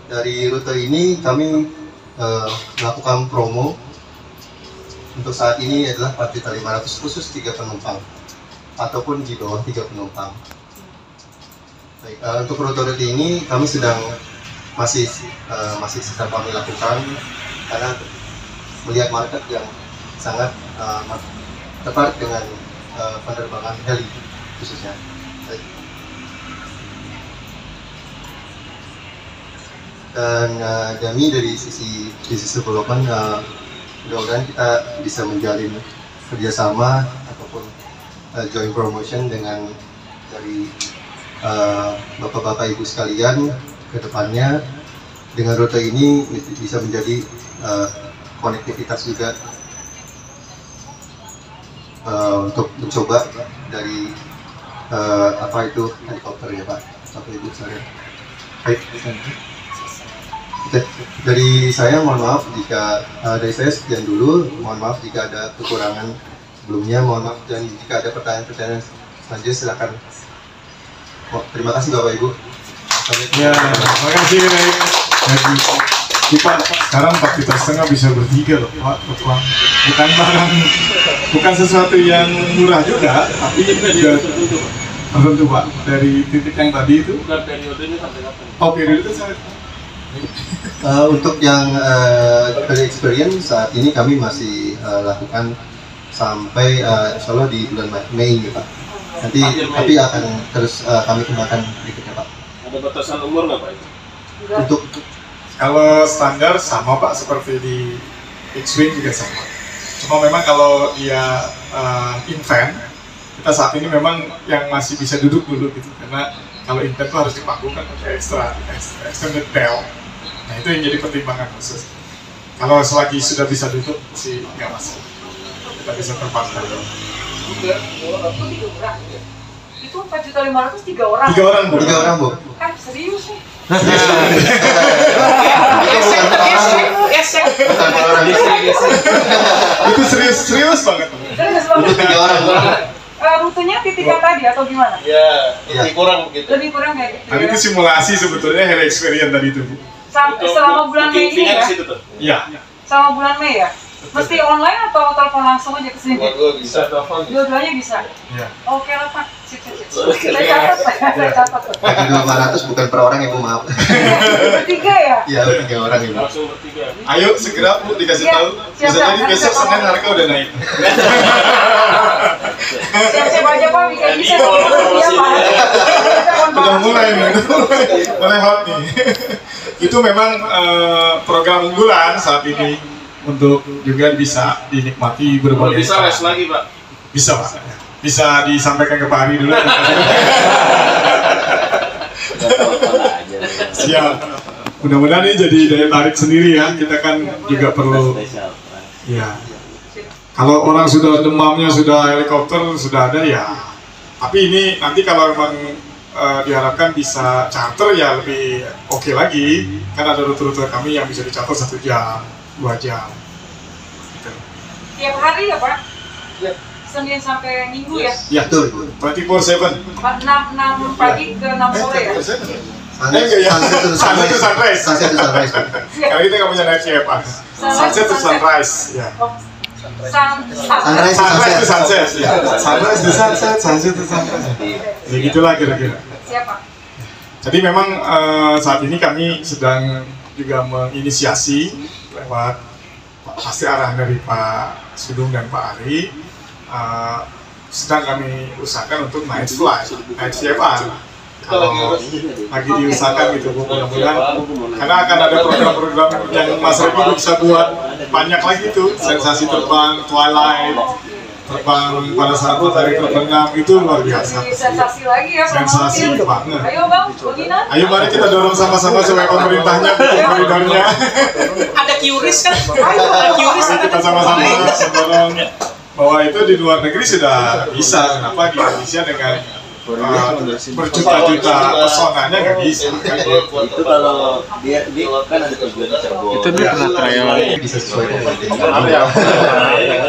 Dari rute ini kami melakukan promo untuk saat ini adalah 4.500.000 khusus 3 penumpang ataupun di bawah 3 penumpang. Baik, untuk rute-rute ini kami sedang masih sedang kami lakukan karena melihat market yang sangat tertarik dengan penerbangan heli khususnya. Dan kami dari sisi business development mudah-mudahan kita bisa menjalin kerjasama ataupun joint promotion dengan dari bapak-bapak ibu sekalian ke depannya. Dengan rute ini bisa menjadi konektivitas juga untuk mencoba dari apa itu helikopter ya Pak, Bapak Ibu sekalian. Baik. Oke, dari saya mohon maaf jika dari saya sekian dulu. Mohon maaf jika ada kekurangan sebelumnya. Mohon maaf, dan jika ada pertanyaan-pertanyaan selanjutnya silakan. Terima kasih Bapak Ibu. Ya, terima kasih. Pak, sekarang 4,5 juta bisa bertiga loh Pak, bukan barang, bukan sesuatu yang murah juga, tapi juga tertentu Pak. Dari titik yang tadi itu. Bukan periodenya sampai kapan? Oh, periode itu sampai. Untuk yang experience saat ini kami masih lakukan sampai insya Allah di bulan Mei ini Pak. Nanti tapi akan terus kami kembangkan berikutnya Pak. Ada batasan umur nggak Pak? Untuk Kalau standar sama Pak, seperti di X-Wing juga sama. Cuma memang kalau dia invent, kita saat ini memang yang masih bisa duduk dulu gitu. Karena kalau invent itu harus dipangkukan pakai extended bell. Nah itu yang jadi pertimbangan khusus. Kalau selagi sudah bisa duduk sih nggak masalah. Kita bisa terbang. Itu 4.500.000 3 orang. 3 orang Bu. 3 orang Bu. Kan serius nih. Itu serius banget. Untuk 3 orang Bu. Rutenya titik tadi atau gimana? Ya, lebih kurang begitu. Lebih kurang kayak gitu. Nah, itu simulasi sebetulnya Heli Experience tadi itu Bu. Selama bulan Mei ini ya? Iya. Selama bulan Mei ya? Mesti online atau telepon langsung aja ke sini? Bisa telepon. Dua-duanya bisa? Iya. Oke lah Pak. Sip. Saya catat. Lagi 200 bukan per orang Ibu, maaf. Bertiga ya? Iya, 3 orang Ibu. Langsung bertiga. Ayo segera Bu dikasih Siap, tahu. siap, Bisa jadi siap, besok siap. Senin harga udah naik. Siap-siap aja Pak, weekend bisa dong. Iya Pak. Udah mulai hot nih. Itu memang program unggulan saat ini untuk juga bisa dinikmati Kalau berbagai. bisa les lagi Pak. Bisa Pak. Bisa disampaikan ke Pak Ari dulu. Siap. Mudah-mudahan ini jadi daya tarik sendiri ya. Kita kan juga perlu. Ya. Kalau orang sudah demamnya sudah helikopter sudah ada ya. Tapi ini nanti kalau memang diharapkan bisa charter ya lebih oke lagi. Kan ada rute-rute kami yang bisa dicatat 1 jam, 2 jam. Gitu. Tiap hari ya Pak? Senin sampai Minggu ya? Ya, Betul. 24/7. 6 pagi ke 6 sore ya? Enggak ya. Sunset to sunrise. Sunset to sunrise. Karena kita nggak punya night shift, Pak. Sunset to sunrise. Ya. Sunrise to Sunrise to sunset. sunset. Ya. Sunrise to sunset, sunset to sunrise. Ya gitulah kira-kira. Siapa? Jadi memang saat ini kami sedang juga menginisiasi lewat pasti arahan dari Pak Sudung dan Pak Ari. Sedang kami usahakan untuk night flight, night CFR. Kalau lagi diusahakan gitu, mudah-mudahan karena akan ada program-program yang Mas Regi bisa buat banyak lagi tuh, sensasi terbang twilight, terbang pada saat matahari terbenam itu luar biasa. Sensasi lagi ya, Sensasi banget. Ayo Bang, Bogina. Ayo mari kita dorong sama-sama supaya pemerintahnya bikin koridornya. Ada QRIS kan? Kita sama-sama dorong bahwa itu di luar negeri sudah bisa, kenapa di Indonesia dengan berjuta-juta pesonanya nggak bisa. Itu kalau dia kan ada tujuan di Cirebon. Itu dia pernah trial. Bisa sesuai dengan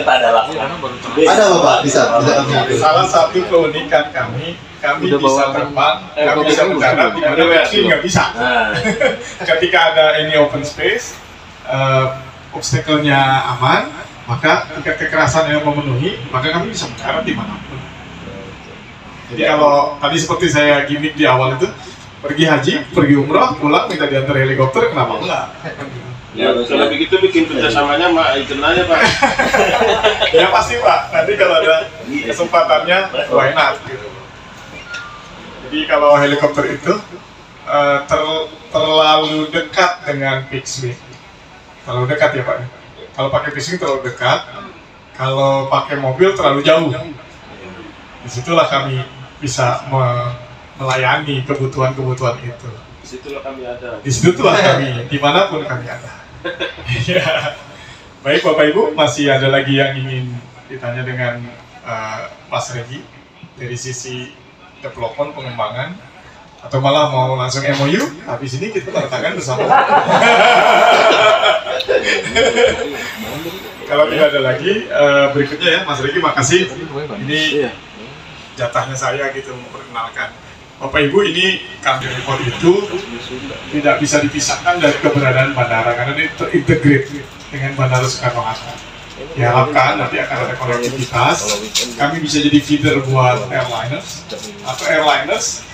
Ada lah. Ada Bapak, bisa kami. Salah satu keunikan kami bisa terbang, kami bisa mendarat di mana taxi nggak bisa. Ketika ada ini open space, obstacle-nya aman, maka tingkat kekerasan yang memenuhi, maka kami bisa mendarat dimanapun. Jadi kalau tadi seperti saya gimmick di awal itu, pergi haji, pergi umroh, pulang minta diantar helikopter, kenapa enggak? Ya, kalau begitu bikin kerjasamanya sama agent aja Pak. Ya pasti Pak, nanti kalau ada kesempatannya, why not gitu. Jadi kalau helikopter itu terlalu dekat dengan fixed wing, terlalu dekat ya Pak. Kalau pakai fixed wing terlalu dekat, kalau pakai mobil terlalu jauh. Disitulah kami bisa melayani kebutuhan-kebutuhan itu. Disitulah kami ada. Disitulah kami, dimanapun kami ada. Ya. Baik Bapak Ibu, masih ada lagi yang ingin ditanya dengan Mas Regi dari sisi development, pengembangan, atau malah mau langsung MOU, habis ini kita tanda tangan bersama. Kalau tidak ada lagi, berikutnya ya Mas Regi, makasih. Ini jatahnya saya gitu memperkenalkan. Bapak Ibu, ini Country Report itu tidak bisa dipisahkan dari keberadaan bandara karena ini terintegrate dengan Bandara Soekarno-Hatta. Diharapkan nanti akan ada konektivitas, kami bisa jadi feeder buat airliners, atau airliners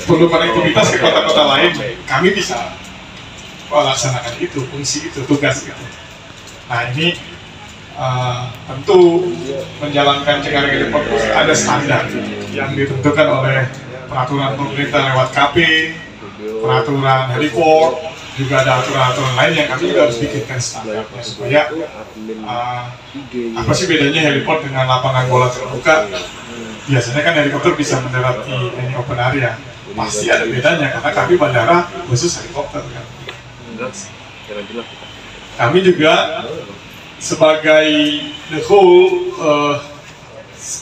perlu konektivitas ke kota-kota lain, kami bisa melaksanakan itu, fungsi itu, tugas itu. Nah ini tentu menjalankan Cengkareng Airport ada standar yang ditentukan oleh peraturan pemerintah lewat KP, peraturan heliport, juga ada aturan-aturan lain yang kami juga harus bikinkan standarnya supaya apa sih bedanya heliport dengan lapangan bola terbuka? Biasanya kan helikopter bisa mendarat di any open area, pasti ada bedanya karena kami bandara khusus helikopter kan. Kami juga sebagai the whole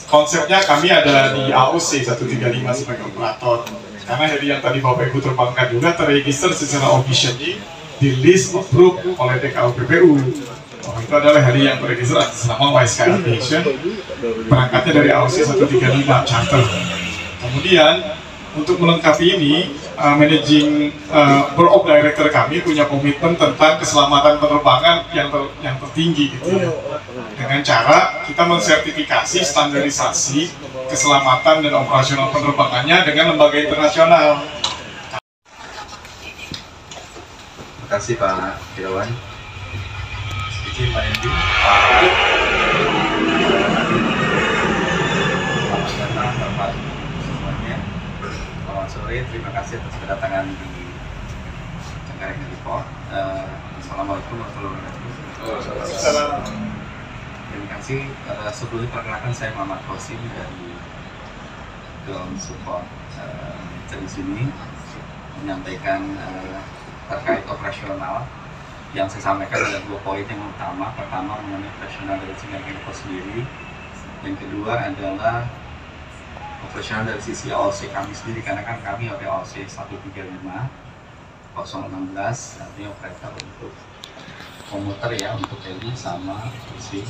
konsepnya kami ada di AOC 135 sebagai operator. Karena heli yang tadi Bapak Ibu terbangkan juga terregister secara officially di list approved oleh DKUPPU. Itu adalah heli yang terregister atas nama YSK Aviation, berangkatnya dari AOC 135 charter. Kemudian untuk melengkapi ini, managing board of director kami punya komitmen tentang keselamatan penerbangan yang tertinggi gitu ya. Dengan cara kita mensertifikasi standarisasi keselamatan dan operasional penerbangannya dengan lembaga internasional. Terima kasih Pak Irawan. Izin Pak Endi. Selamat datang Bapak semuanya. Selamat sore, terima kasih atas kedatangan di Cengkareng Airport. Assalamualaikum warahmatullahi wabarakatuh. Terima kasih. Sebelumnya perkenalkan saya Muhammad Qasim dari Ground Support di sini menyampaikan terkait operasional. Yang saya sampaikan ada 2 poin yang utama. Pertama mengenai operasional dari Cengkareng Airport sendiri. Yang kedua adalah operasional dari sisi AOC kami sendiri, karena kan kami ada AOC 135 016, artinya operator untuk komuter ya, untuk heli sama kursi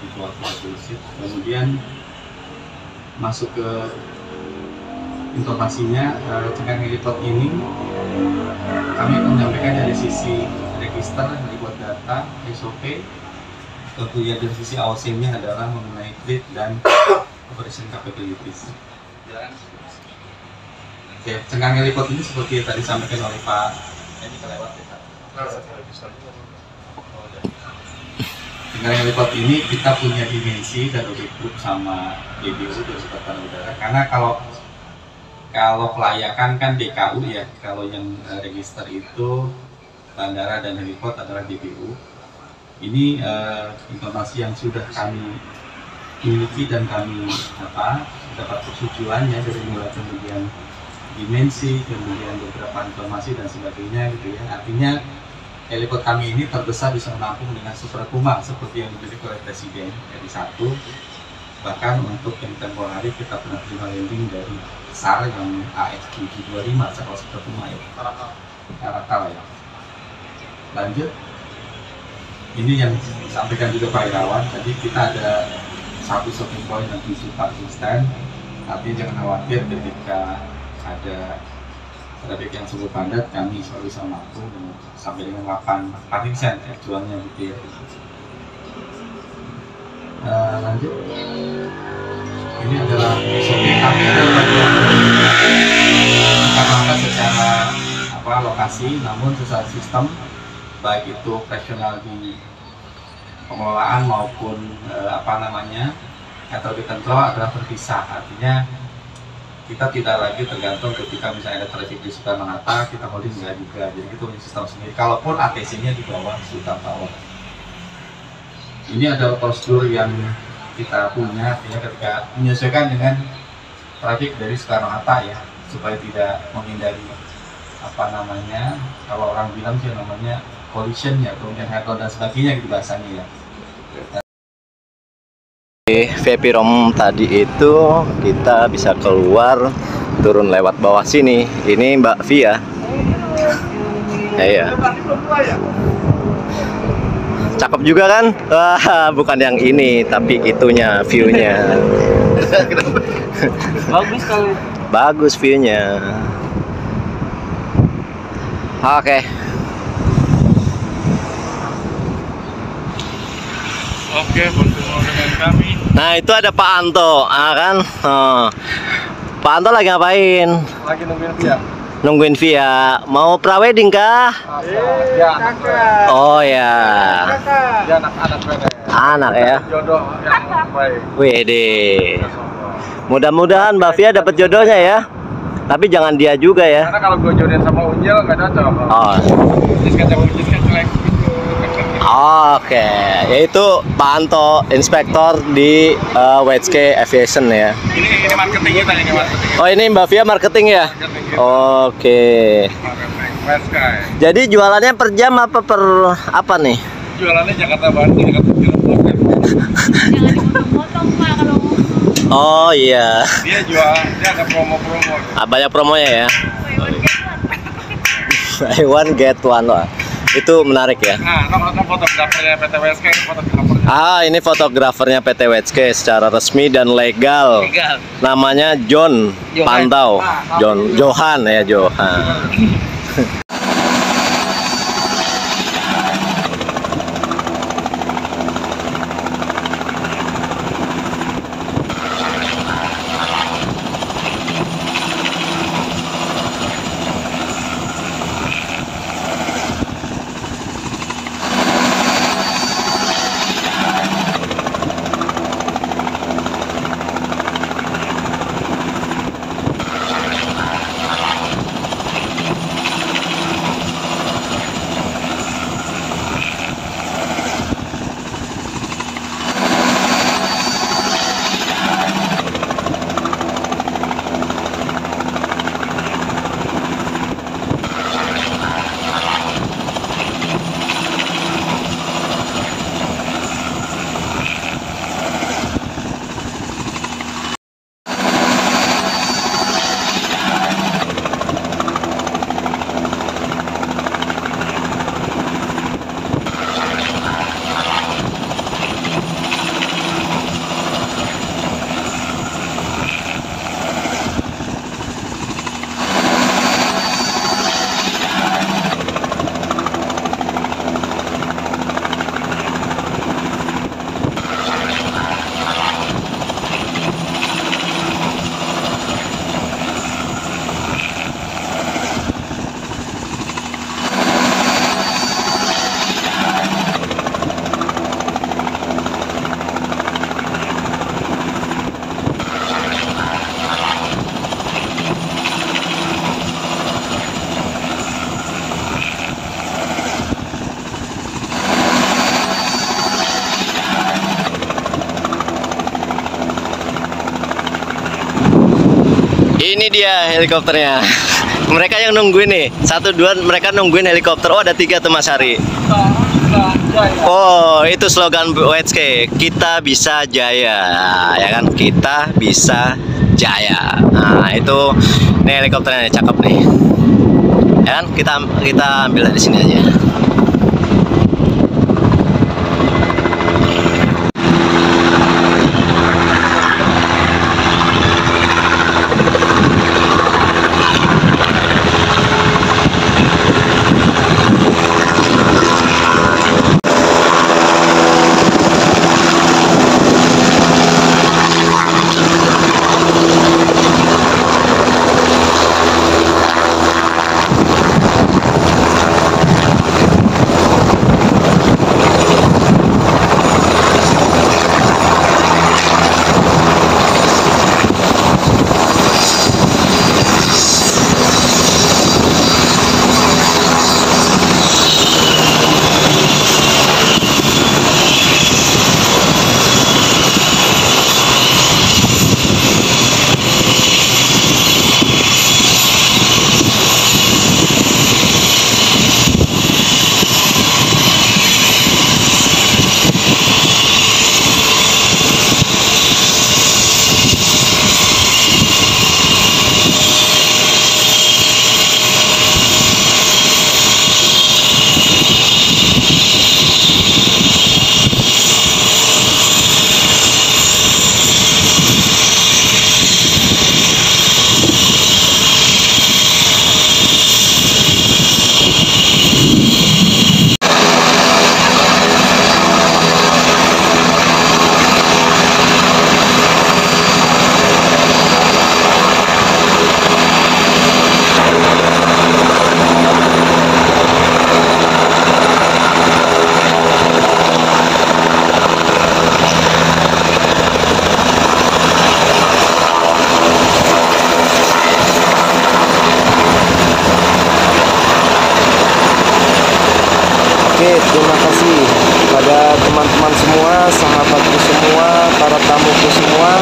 dibuat kursi. Kemudian masuk ke informasinya, Cengkareng Airport ini kami akan menyampaikan dari sisi register, dibuat data, SOP. Tentunya dari sisi AOC-nya adalah mengenai fleet dan operation capabilities. Oke, Cengkareng Airport ini seperti yang tadi disampaikan oleh Pak ini kelewat ya. Cengkareng Airport ini kita punya dimensi dan grup sama DBU dari Angkatan Udara. Karena kalau kelayakan kan DKU ya, kalau yang register itu bandara dan heliport adalah DBU. Ini informasi yang sudah kami miliki dan kami dapat persetujuannya dari mulai kemudian dimensi, kemudian beberapa informasi dan sebagainya gitu ya. Artinya heliport kami ini terbesar bisa menampung dengan super puma seperti yang dimiliki oleh Presiden dari 1. Bahkan untuk yang temporari kita pernah terima landing dari SAR yang AF725 kalau super puma ya. Karakal ya. Lanjut. Ini yang disampaikan juga Pak Irawan. Jadi kita ada satu shopping point dan 7 parking stand. Artinya jangan khawatir ketika ada traffic yang cukup padat, kami selalu bisa mampu sampai dengan 8 parking stand jualnya gitu ya. Lanjut. Ini adalah SOP kami adalah bagian bukan secara lokasi, namun secara sistem, baik itu operasional di pengelolaan maupun atau di kontrol adalah terpisah. Artinya kita tidak lagi tergantung ketika misalnya ada traffic di Soekarno-Hatta, kita holding enggak juga. Jadi itu punya sistem sendiri. Kalaupun ATC-nya di bawah Sultan Tower. Ini adalah prosedur yang kita punya, artinya ketika menyesuaikan dengan traffic dari Soekarno-Hatta ya, supaya tidak menghindari kalau orang bilang sih namanya collision ya, kemudian head on dan sebagainya gitu bahasanya ya. VIP room tadi itu kita bisa keluar turun lewat bawah sini. Ini Mbak Via. Iya. Cakep juga kan? Wah, bukan yang ini tapi itunya, view-nya. Bagus kali. Bagus view-nya. Oke. Oke, bertemu dengan kami. Nah, itu ada Pak Anto, kan? Pak Anto lagi ngapain? Lagi nungguin Via. Nungguin Via. Mau prawedding kah? Ya, kakak. Oh ya. Ya, anak-anak beda. Anak ya. Jodoh yang baik. Wede. Mudah-mudahan Mbak Via dapat jodohnya ya. Tapi jangan dia juga ya. Karena kalau gue jodohin sama Unyil nggak cocok. Oh. Terus kata Unyil kan jelek gitu. Oke, yaitu Pak Anto, inspektor di WSK Aviation ya. Ini marketing kita, ini marketing. Oh, ini Mbak Via marketing ya? Oke. Marketing, WSK. Jadi jualannya per jam apa per apa nih? Jualannya Jakarta Bandung, Jakarta Cirebon. Jangan dipotong-potong Pak kalau Oh iya. Dia jual, dia ada promo-promo. Banyak promonya ya. Buy one get one. Wah, itu menarik ya. Nah, fotografernya PT WSK, ini fotografernya. Ini fotografernya PT WSK secara resmi dan legal. Namanya John Pantau. Johan ya, Johan. Ini dia helikopternya. Mereka yang nungguin nih. 1, 2 mereka nungguin helikopter. Oh, ada 3 tuh Mas Hari. Oh, itu slogan WSK. Kita bisa jaya. Ya kan? Kita bisa jaya. Nah, itu nih helikopternya cakep nih. Ya kan? Kita ambil dari sini aja. Oke, terima kasih pada teman-teman semua, sahabatku semua, para tamuku semua.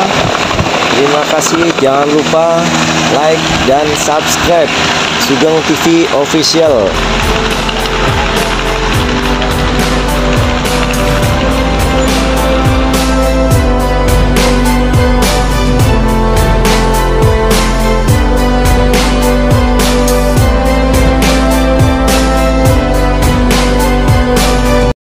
Terima kasih, jangan lupa like dan subscribe Sugeng TV Official.